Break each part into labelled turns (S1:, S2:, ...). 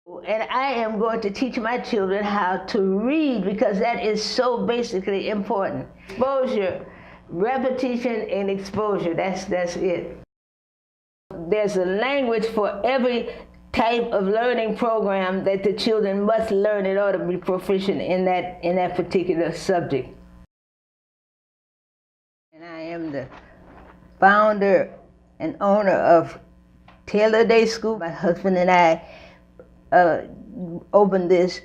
S1: And I am going to teach my children how to read because that is so basically important. Exposure, repetition and exposure, that's it. There's a language for every type of learning program that the children must learn in order to be proficient in that particular subject. And I am the founder and owner of Taylor Day School. My husband and I opened this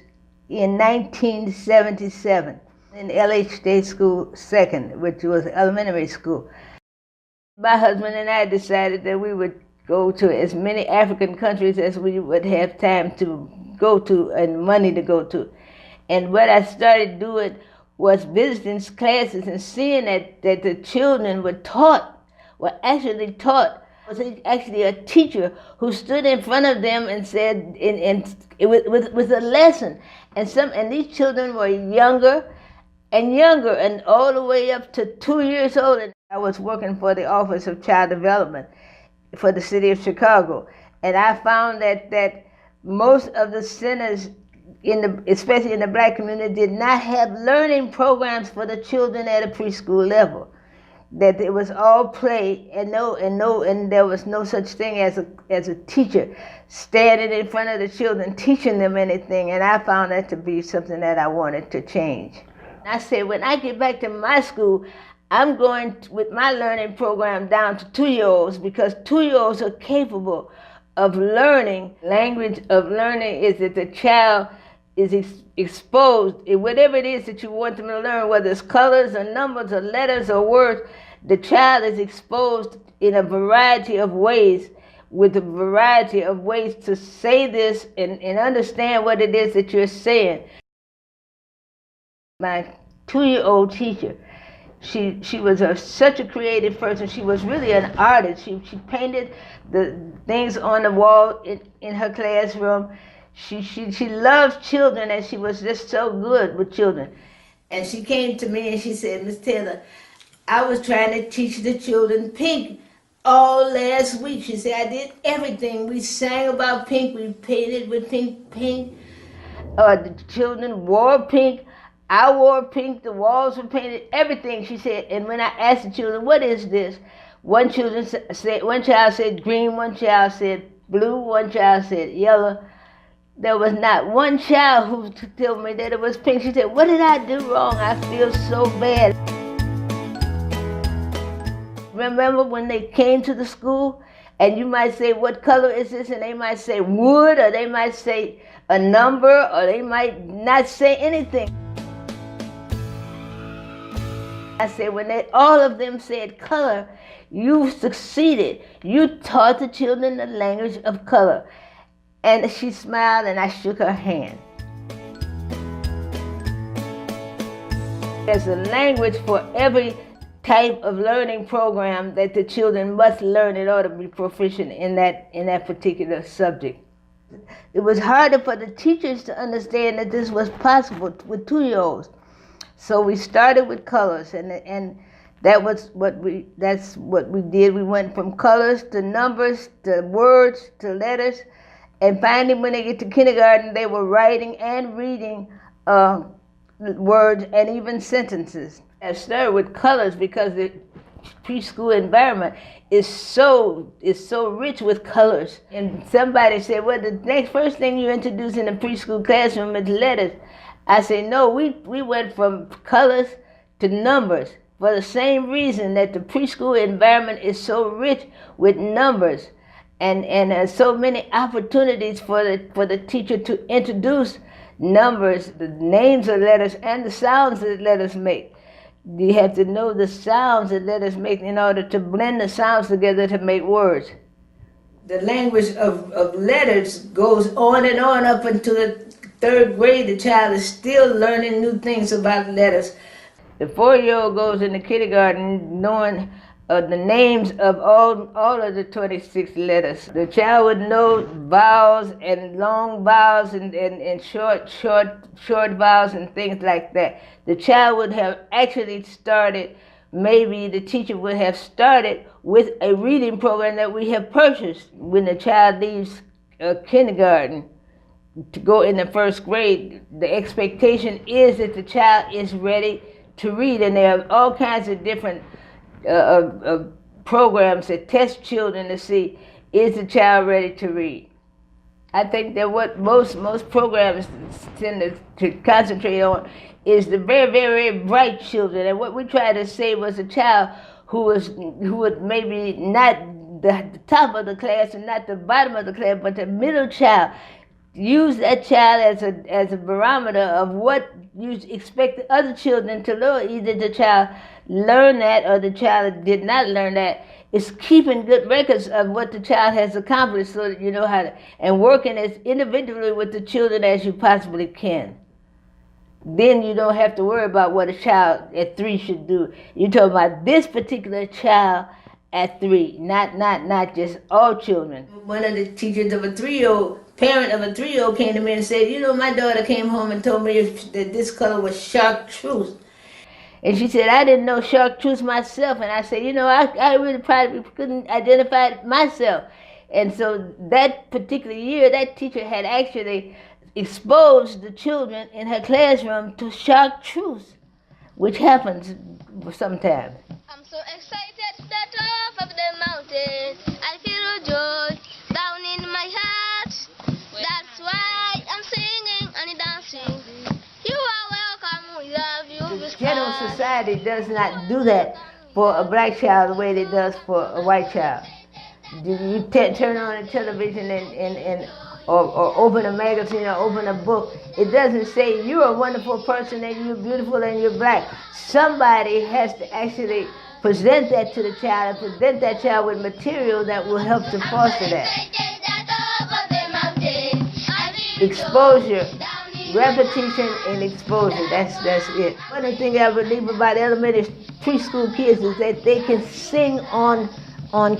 S1: in 1977 in LH Day School Second, which was elementary school. My husband and I decided that we would go to as many African countries as we would have time to go to and money to go to. And what I started doing was visiting classes and seeing that the children were actually taught. Was actually a teacher who stood in front of them and said, with a lesson. And these children were younger and all the way up to 2 years old. And I was working for the Office of Child Development for the city of Chicago. And I found that most of the centers, especially in the black community, did not have learning programs for the children at a preschool level. That it was all play and there was no such thing as a teacher standing in front of the children teaching them anything, and I found that to be something that I wanted to change. I said, when I get back to my school, I'm going with my learning program down to 2-year-olds because 2-year-olds are capable of learning. Language of learning is that the child is exposed in whatever it is that you want them to learn, whether it's colors or numbers or letters or words. The child is exposed in a variety of ways, with a variety of ways to say this and understand what it is that you're saying. My 2-year-old teacher, she was such a creative person. She was really an artist. She painted the things on the wall in her classroom. She loved children, and she was just so good with children. And she came to me and she said, Miss Taylor, I was trying to teach the children pink all last week. She said, I did everything. We sang about pink. We painted with pink paint. The children wore pink. I wore pink. The walls were painted. Everything, she said. And when I asked the children, what is this? One child said green. One child said blue. One child said yellow. There was not one child who told me that it was pink. She said, what did I do wrong? I feel so bad. Remember when they came to the school and you might say, what color is this? And they might say wood, or they might say a number, or they might not say anything. I said, when all of them said color, you succeeded. You taught the children the language of color. And she smiled and I shook her hand. There's a language for every type of learning program that the children must learn in order to be proficient in that particular subject. It was harder for the teachers to understand that this was possible with 2-year-olds. So we started with colors, and that's what we did. We went from colors to numbers to words to letters, and finally when they get to kindergarten, they were writing and reading words and even sentences. I started with colors because the preschool environment is so rich with colors. And somebody said, well, the first thing you introduce in the preschool classroom is letters. I said, no, we went from colors to numbers for the same reason that the preschool environment is so rich with numbers and so many opportunities for the teacher to introduce numbers, the names of letters, and the sounds that letters make. You have to know the sounds that letters make in order to blend the sounds together to make words. The language of letters goes on and on up until the 3rd grade. The child is still learning new things about letters. The 4-year-old goes into kindergarten knowing the names of all of the 26 letters. The child would know vowels and long vowels and short vowels and things like that. The child would have actually started, maybe the teacher would have started with a reading program that we have purchased. When the child leaves kindergarten, to go in the first grade, the expectation is that the child is ready to read, and there are all kinds of different programs that test children to see, is the child ready to read. I think that what most programs tend to concentrate on is the very, very, very bright children. And what we try to say was a child who would maybe not the top of the class and not the bottom of the class, but the middle child. Use that child as a barometer of what you expect the other children to learn. Either the child learned that or the child did not learn that. It's keeping good records of what the child has accomplished so that you know how to, and working as individually with the children as you possibly can. Then you don't have to worry about what a child at 3 should do. You're talking about this particular child at 3, not just all children. One of the teachers of a 3-year-old, parent of a 3-year-old came to me and said, you know, my daughter came home and told me that this color was chartreuse. And she said, I didn't know chartreuse myself. And I said, you know, I really probably couldn't identify it myself. And so that particular year, that teacher had actually exposed the children in her classroom to chartreuse, which happens sometimes.
S2: I'm so excited to the top of the mountain. I feel joy down in my heart. That's why I'm singing and dancing. You are welcome, we love you.
S1: The general society does not do that for a black child the way it does for a white child. You turn on the television or open a magazine or open a book, it doesn't say you're a wonderful person and you're beautiful and you're black. Somebody has to actually present that to the child and present that child with material that will help to foster that. Exposure, repetition and exposure, that's it. One of the things I believe about elementary preschool kids is that they can sing on what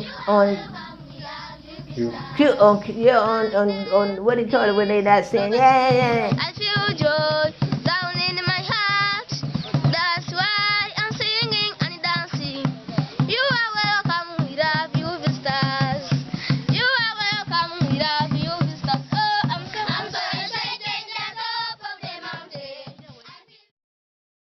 S1: do you call it when they not singing? Yeah.
S2: I feel joy.